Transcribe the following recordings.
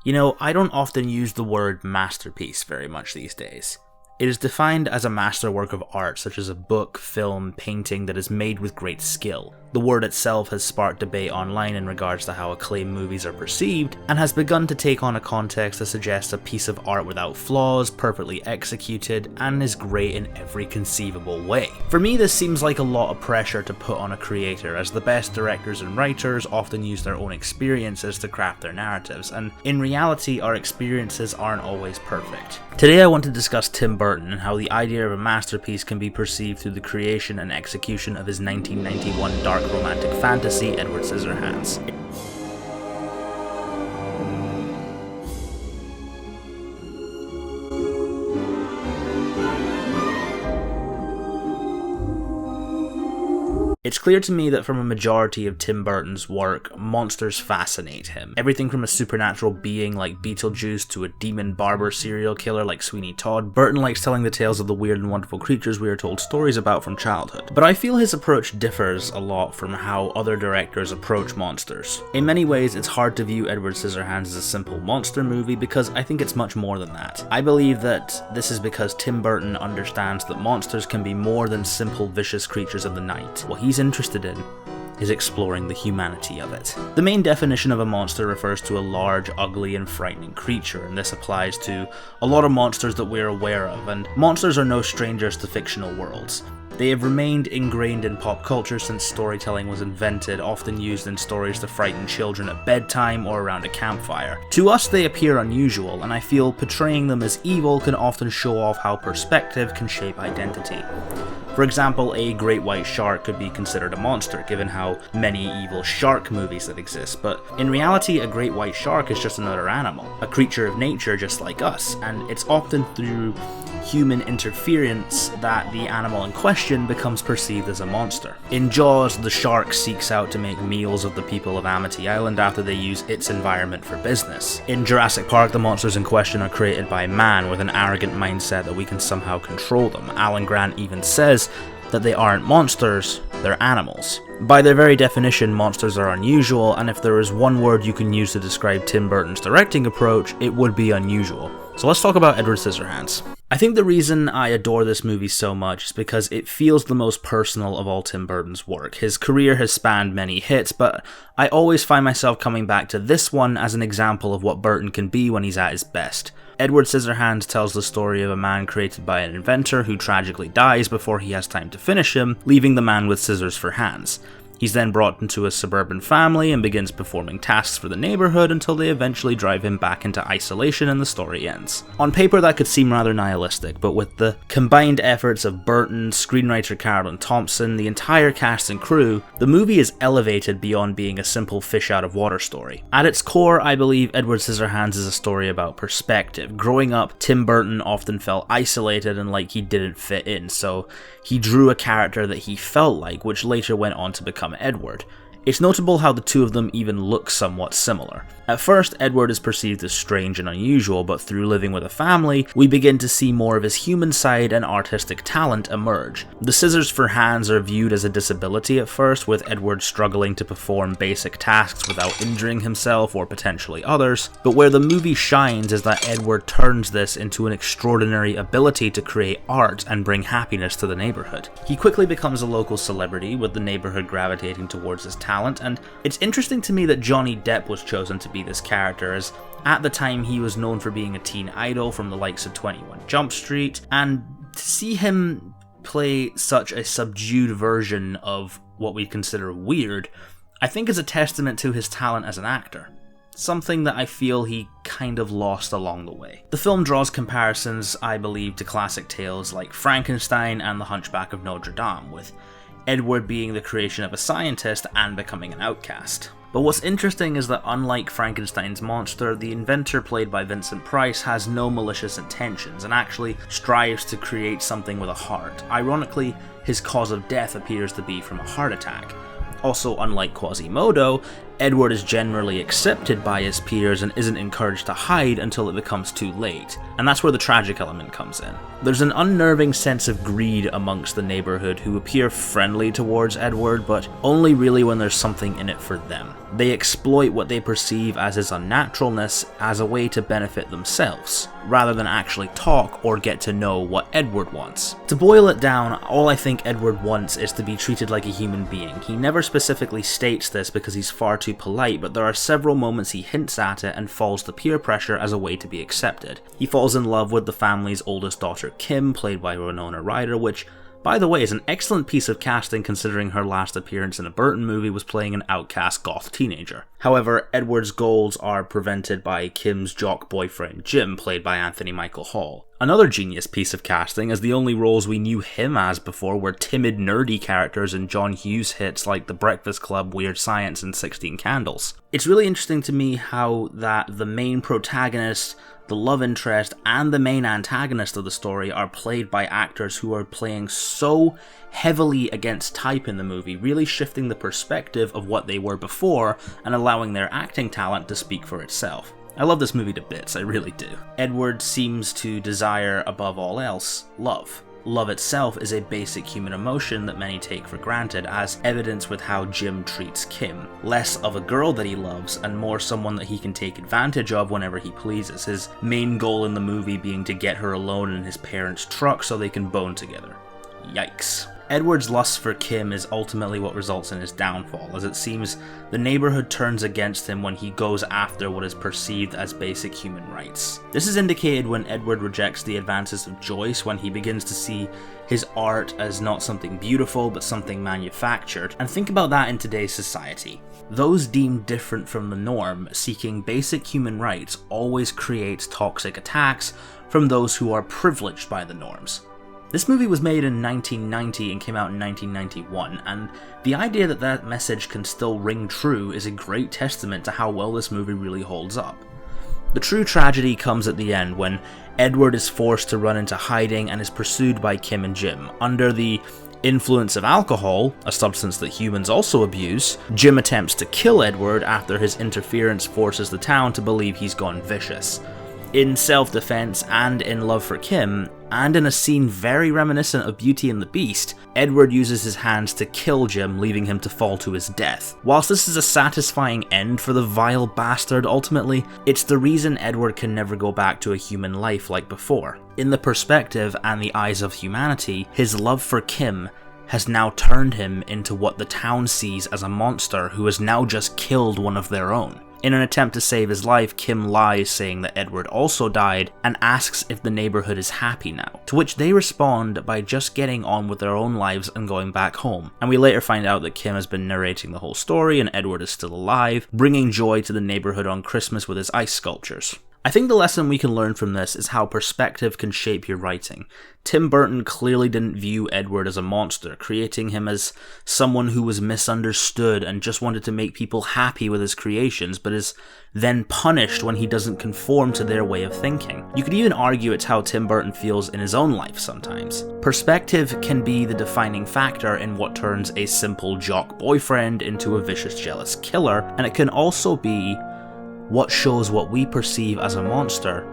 You know, I don't often use the word masterpiece very much these days. It is defined as a masterwork of art, such as a book, film, painting that is made with great skill. The word itself has sparked debate online in regards to how acclaimed movies are perceived, and has begun to take on a context that suggests a piece of art without flaws, perfectly executed, and is great in every conceivable way. For me, this seems like a lot of pressure to put on a creator, as the best directors and writers often use their own experiences to craft their narratives, and in reality, our experiences aren't always perfect. Today I want to discuss Tim Burton and how the idea of a masterpiece can be perceived through the creation and execution of his 1991 dark romantic fantasy, Edward Scissorhands. It's clear to me that from a majority of Tim Burton's work, monsters fascinate him. Everything from a supernatural being like Beetlejuice to a demon barber serial killer like Sweeney Todd, Burton likes telling the tales of the weird and wonderful creatures we are told stories about from childhood. But I feel his approach differs a lot from how other directors approach monsters. In many ways, it's hard to view Edward Scissorhands as a simple monster movie because I think it's much more than that. I believe that this is because Tim Burton understands that monsters can be more than simple vicious creatures of the night. What he's interested in is exploring the humanity of it. The main definition of a monster refers to a large, ugly, and frightening creature, and this applies to a lot of monsters that we're aware of, and monsters are no strangers to fictional worlds. They have remained ingrained in pop culture since storytelling was invented, often used in stories to frighten children at bedtime or around a campfire. To us, they appear unusual, and I feel portraying them as evil can often show off how perspective can shape identity. For example, a great white shark could be considered a monster, given how many evil shark movies that exist, but in reality, a great white shark is just another animal, a creature of nature just like us, and it's often through human interference that the animal in question becomes perceived as a monster. In Jaws, the shark seeks out to make meals of the people of Amity Island after they use its environment for business. In Jurassic Park, the monsters in question are created by man with an arrogant mindset that we can somehow control them. Alan Grant even says that they aren't monsters, they're animals. By their very definition, monsters are unusual, and if there is one word you can use to describe Tim Burton's directing approach, it would be unusual. So let's talk about Edward Scissorhands. I think the reason I adore this movie so much is because it feels the most personal of all Tim Burton's work. His career has spanned many hits, but I always find myself coming back to this one as an example of what Burton can be when he's at his best. Edward Scissorhands tells the story of a man created by an inventor who tragically dies before he has time to finish him, leaving the man with scissors for hands. He's then brought into a suburban family and begins performing tasks for the neighborhood until they eventually drive him back into isolation and the story ends. On paper that could seem rather nihilistic, but with the combined efforts of Burton, screenwriter Carolyn Thompson, the entire cast and crew, the movie is elevated beyond being a simple fish out of water story. At its core, I believe Edward Scissorhands is a story about perspective. Growing up, Tim Burton often felt isolated and like he didn't fit in, so he drew a character that he felt like, which later went on to become Edward. It's notable how the two of them even look somewhat similar. At first, Edward is perceived as strange and unusual, but through living with a family, we begin to see more of his human side and artistic talent emerge. The scissors for hands are viewed as a disability at first, with Edward struggling to perform basic tasks without injuring himself or potentially others, but where the movie shines is that Edward turns this into an extraordinary ability to create art and bring happiness to the neighborhood. He quickly becomes a local celebrity, with the neighborhood gravitating towards his talent, and it's interesting to me that Johnny Depp was chosen to be this character, as at the time he was known for being a teen idol from the likes of 21 Jump Street, and to see him play such a subdued version of what we consider weird, I think is a testament to his talent as an actor. Something that I feel he kind of lost along the way. The film draws comparisons, I believe, to classic tales like Frankenstein and The Hunchback of Notre Dame, with Edward being the creation of a scientist and becoming an outcast. But what's interesting is that unlike Frankenstein's monster, the inventor played by Vincent Price has no malicious intentions and actually strives to create something with a heart. Ironically, his cause of death appears to be from a heart attack. Also, unlike Quasimodo, Edward is generally accepted by his peers and isn't encouraged to hide until it becomes too late, and that's where the tragic element comes in. There's an unnerving sense of greed amongst the neighborhood who appear friendly towards Edward, but only really when there's something in it for them. They exploit what they perceive as his unnaturalness as a way to benefit themselves, rather than actually talk or get to know what Edward wants. To boil it down, all I think Edward wants is to be treated like a human being. He never specifically states this because he's far too polite, but there are several moments he hints at it and falls to peer pressure as a way to be accepted. He falls in love with the family's oldest daughter Kim, played by Winona Ryder, which, by the way, is an excellent piece of casting considering her last appearance in a Burton movie was playing an outcast goth teenager. However, Edward's goals are prevented by Kim's jock boyfriend Jim, played by Anthony Michael Hall. Another genius piece of casting, as the only roles we knew him as before were timid, nerdy characters in John Hughes hits like The Breakfast Club, Weird Science, and 16 Candles. It's really interesting to me how that the main protagonist, the love interest, and the main antagonist of the story are played by actors who are playing so heavily against type in the movie, really shifting the perspective of what they were before and allowing their acting talent to speak for itself. I love this movie to bits, I really do. Edward seems to desire, above all else, love. Love itself is a basic human emotion that many take for granted, as evidenced with how Jim treats Kim. Less of a girl that he loves, and more someone that he can take advantage of whenever he pleases, his main goal in the movie being to get her alone in his parents' truck so they can bone together. Yikes. Edward's lust for Kim is ultimately what results in his downfall, as it seems the neighborhood turns against him when he goes after what is perceived as basic human rights. This is indicated when Edward rejects the advances of Joyce, when he begins to see his art as not something beautiful but something manufactured. And think about that in today's society. Those deemed different from the norm, seeking basic human rights, always creates toxic attacks from those who are privileged by the norms. This movie was made in 1990 and came out in 1991, and the idea that that message can still ring true is a great testament to how well this movie really holds up. The true tragedy comes at the end when Edward is forced to run into hiding and is pursued by Kim and Jim. Under the influence of alcohol, a substance that humans also abuse, Jim attempts to kill Edward after his interference forces the town to believe he's gone vicious. In self-defense and in love for Kim, and in a scene very reminiscent of Beauty and the Beast, Edward uses his hands to kill Jim, leaving him to fall to his death. Whilst this is a satisfying end for the vile bastard ultimately, it's the reason Edward can never go back to a human life like before. In the perspective and the eyes of humanity, his love for Kim has now turned him into what the town sees as a monster who has now just killed one of their own. In an attempt to save his life, Kim lies saying that Edward also died and asks if the neighborhood is happy now, to which they respond by just getting on with their own lives and going back home. And we later find out that Kim has been narrating the whole story and Edward is still alive, bringing joy to the neighborhood on Christmas with his ice sculptures. I think the lesson we can learn from this is how perspective can shape your writing. Tim Burton clearly didn't view Edward as a monster, creating him as someone who was misunderstood and just wanted to make people happy with his creations, but is then punished when he doesn't conform to their way of thinking. You could even argue it's how Tim Burton feels in his own life sometimes. Perspective can be the defining factor in what turns a simple jock boyfriend into a vicious, jealous killer, and it can also be what shows what we perceive as a monster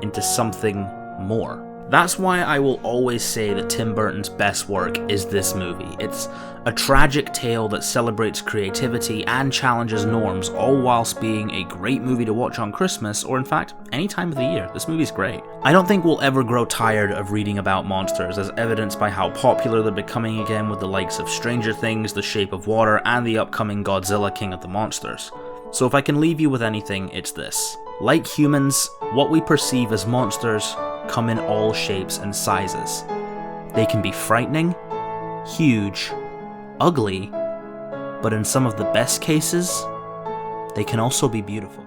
into something more. That's why I will always say that Tim Burton's best work is this movie. It's a tragic tale that celebrates creativity and challenges norms, all whilst being a great movie to watch on Christmas, or in fact, any time of the year. This movie's great. I don't think we'll ever grow tired of reading about monsters, as evidenced by how popular they're becoming again with the likes of Stranger Things, The Shape of Water, and the upcoming Godzilla King of the Monsters. So if I can leave you with anything, it's this. Like humans, what we perceive as monsters come in all shapes and sizes. They can be frightening, huge, ugly, but in some of the best cases, they can also be beautiful.